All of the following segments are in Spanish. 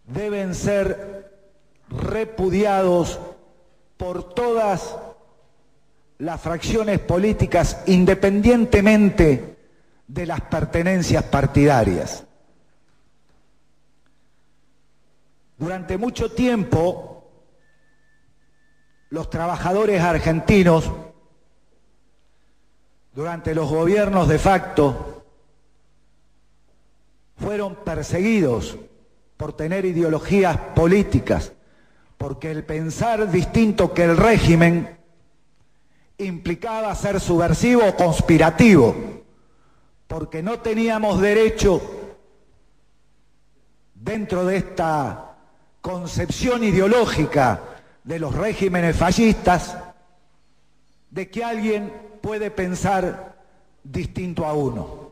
deben ser repudiados por todas las fracciones políticas, independientemente de las pertenencias partidarias. Durante mucho tiempo, los trabajadores argentinos, durante los gobiernos de facto, fueron perseguidos por tener ideologías políticas, porque el pensar distinto que el régimen implicaba ser subversivo o conspirativo, porque no teníamos derecho, dentro de esta concepción ideológica de los regímenes fascistas, de que alguien puede pensar distinto a uno.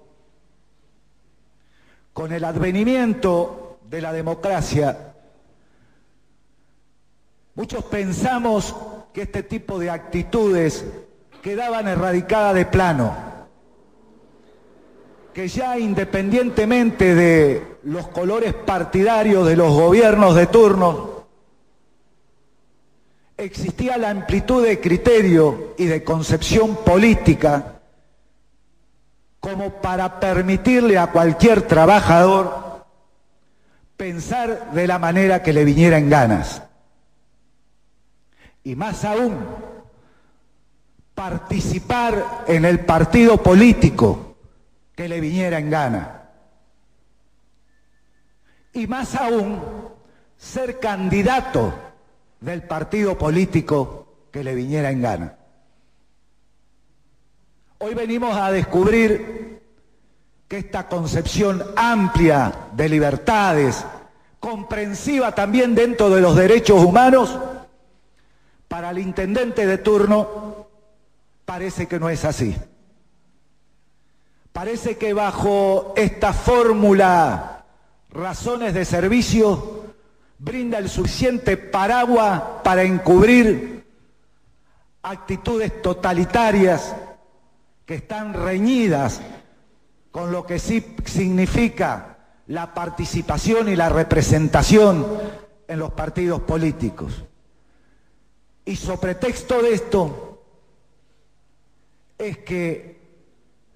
Con el advenimiento de la democracia, muchos pensamos que este tipo de actitudes quedaban erradicadas de plano, que ya independientemente de los colores partidarios de los gobiernos de turno, existía la amplitud de criterio y de concepción política como para permitirle a cualquier trabajador pensar de la manera que le viniera en ganas. Y más aún, participar en el partido político que le viniera en gana. Y más aún, ser candidato del partido político que le viniera en gana. Hoy venimos a descubrir que esta concepción amplia de libertades, comprensiva también dentro de los derechos humanos, para el intendente de turno parece que no es así. Parece que bajo esta fórmula razones de servicio brinda el suficiente paraguas para encubrir actitudes totalitarias que están reñidas con lo que sí significa la participación y la representación en los partidos políticos. Y sobre texto de esto es que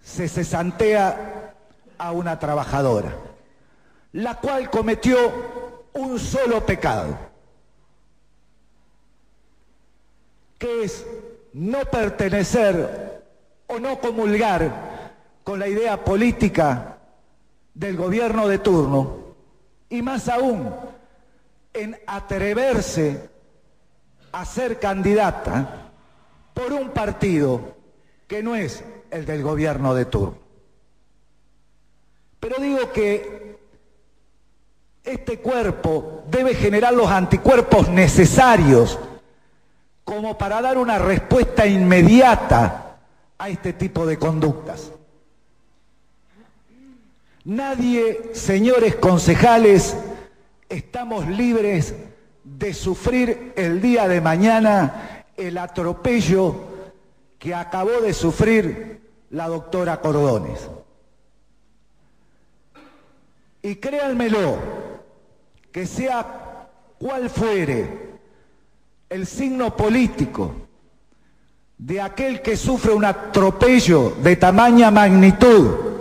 se cesantea a una trabajadora, la cual cometió un solo pecado, que es no pertenecer o no comulgar con la idea política del gobierno de turno, y más aún en atreverse a ser candidata por un partido que no es el del gobierno de turno. Pero digo que este cuerpo debe generar los anticuerpos necesarios como para dar una respuesta inmediata a este tipo de conductas. Nadie, señores concejales, estamos libres de sufrir el día de mañana el atropello que acabó de sufrir la doctora Cordones. Y créanmelo, que sea cual fuere el signo político de aquel que sufre un atropello de tamaña magnitud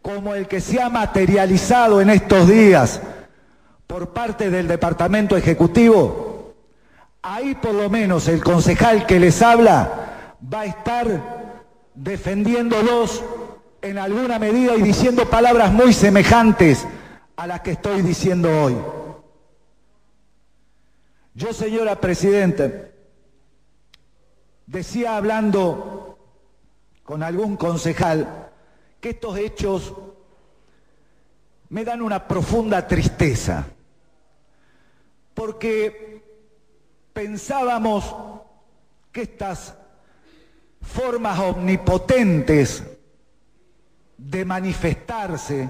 como el que se ha materializado en estos días por parte del Departamento Ejecutivo, ahí por lo menos el concejal que les habla va a estar defendiéndolos en alguna medida y diciendo palabras muy semejantes a las que estoy diciendo hoy. Yo, señora Presidenta, decía hablando con algún concejal que estos hechos me dan una profunda tristeza, porque pensábamos que estas formas omnipotentes de manifestarse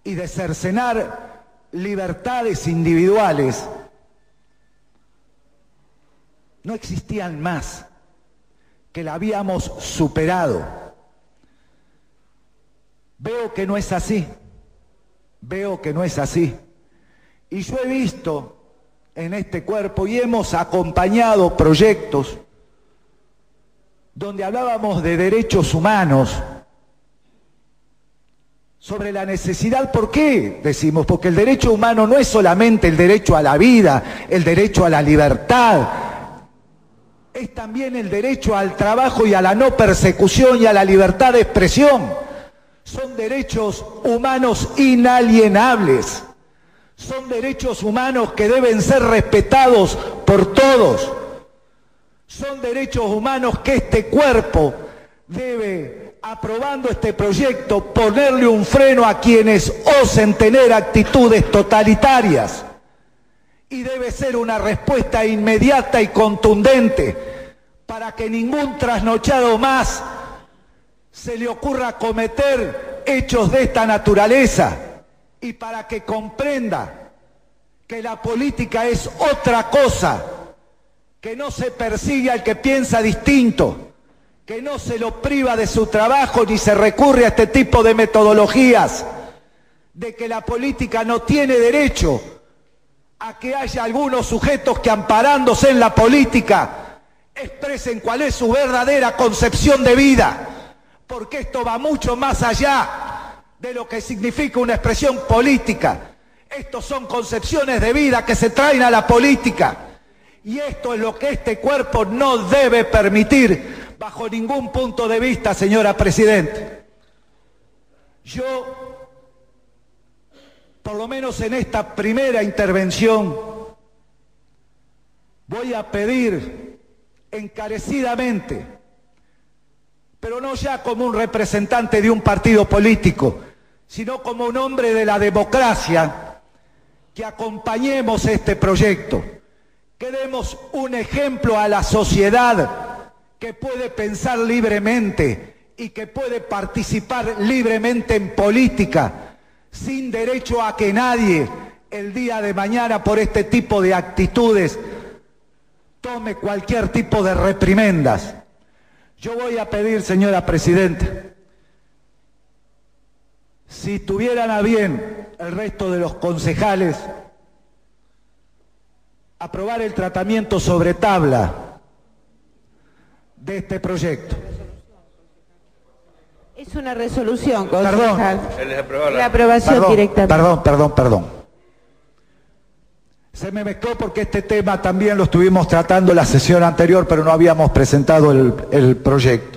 y de cercenar libertades individuales no existían más, que la habíamos superado. Veo que no es así, veo que no es así. Y yo he visto en este cuerpo y hemos acompañado proyectos donde hablábamos de derechos humanos, sobre la necesidad. ¿Por qué decimos? Porque el derecho humano no es solamente el derecho a la vida, el derecho a la libertad, es también el derecho al trabajo y a la no persecución y a la libertad de expresión. Son derechos humanos inalienables, son derechos humanos que deben ser respetados por todos, son derechos humanos que este cuerpo debe, aprobando este proyecto, ponerle un freno a quienes osen tener actitudes totalitarias. Y debe ser una respuesta inmediata y contundente para que ningún trasnochado más se le ocurra cometer hechos de esta naturaleza, y para que comprenda que la política es otra cosa, que no se persigue al que piensa distinto, que no se lo priva de su trabajo ni se recurre a este tipo de metodologías, de que la política no tiene derecho a que haya algunos sujetos que, amparándose en la política, expresen cuál es su verdadera concepción de vida, porque esto va mucho más allá de lo que significa una expresión política. Estos son concepciones de vida que se traen a la política, y esto es lo que este cuerpo no debe permitir bajo ningún punto de vista, señora Presidenta. Yo, por lo menos en esta primera intervención, voy a pedir encarecidamente, pero no ya como un representante de un partido político, sino como un hombre de la democracia, que acompañemos este proyecto, que demos un ejemplo a la sociedad que puede pensar libremente y que puede participar libremente en política, sin derecho a que nadie el día de mañana por este tipo de actitudes tome cualquier tipo de reprimendas. Yo voy a pedir, señora Presidenta, si tuvieran a bien el resto de los concejales aprobar el tratamiento sobre tabla de este proyecto. Es una resolución, concejal. Perdón. La aprobación directamente. Perdón. Se me mezcló porque este tema también lo estuvimos tratando la sesión anterior, pero no habíamos presentado el proyecto.